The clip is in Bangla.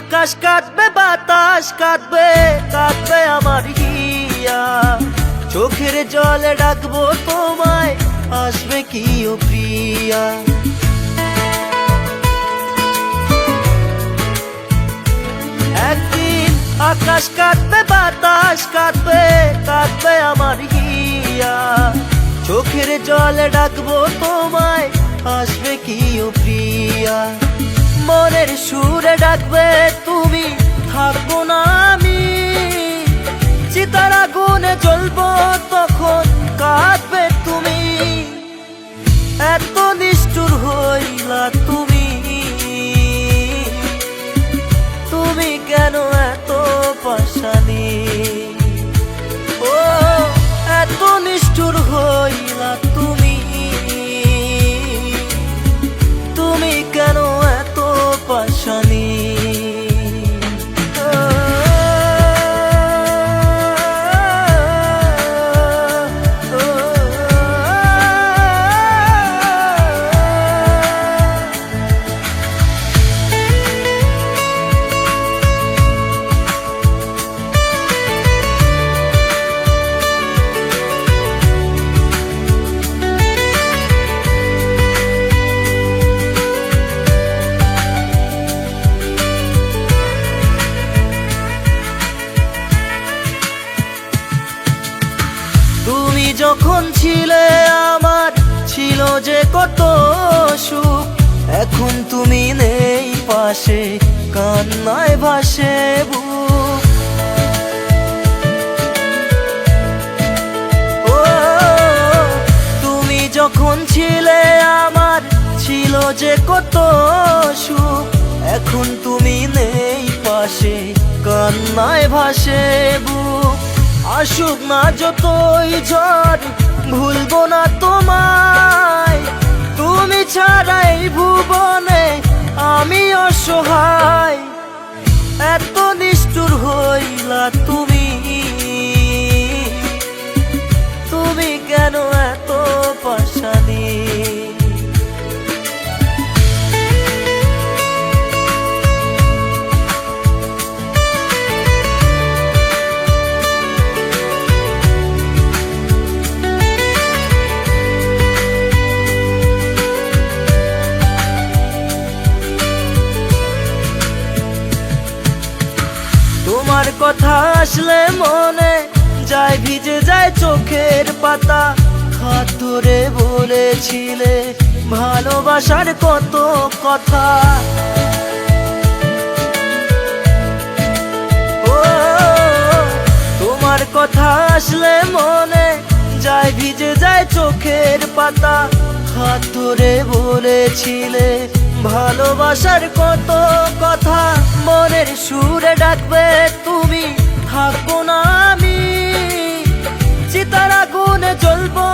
আকাশ কাঁদবে, বাতাস কাঁদবে, কাঁদবে আমার হিয়া। চোখের জলে ডাকবো তোমায়, আসবে কি ও প্রিয়া। একদিন আকাশ কাঁদবে, বাতাস কাঁদবে, কাঁদবে আমার হিয়া। চোখের জলে ডাকবো তোমায়, আসবে কি ও প্রিয়া। মনের সুরে ডাকবে তুমি, থাকবো না আমি। চিতার আগুনে জ্বলবো তখন, কাঁদবে তুমি। এত নিষ্ঠুর হইলা তুমি, তুমি কেন এত পাশানি। ও এত নিষ্ঠুর হইলা তুমি, তুমি কেন এত পাশানি। তুমি যখন ছিলে আমার, ছিল যে কত সুখ। এখন তুমি নেই পাশে, কান্নায় ভাসে বুক। ও তুমি যখন ছিলে আমার, ছিল যে কত সুখ। এখন তুমি নেই পাশে, কান্নায় ভাসে বুক। আসুক না যতই ঝড়, ভুলবো না তোমায়। তুমি ছাড়া এই ভুবনে আমি অসহায়। এত নিষ্ঠুর হইলা তুমি, তুমি কেন এত পাশানি। তোমার কথা আসলে মনে যায়, ভিজে যায় চোখের পাতা। হাত ধরে বলেছিলে ভালোবাসার কত কথা। ও তোমার কথা আসলে মনে যায়, ভিজে যায় চোখের পাতা। হাত ধরে বলেছিলে ভালোবাসার কত কথা। মনের সুরে ডাকবে তুমি, থাকবো না আমি। চিতার আগুনে জ্বলবো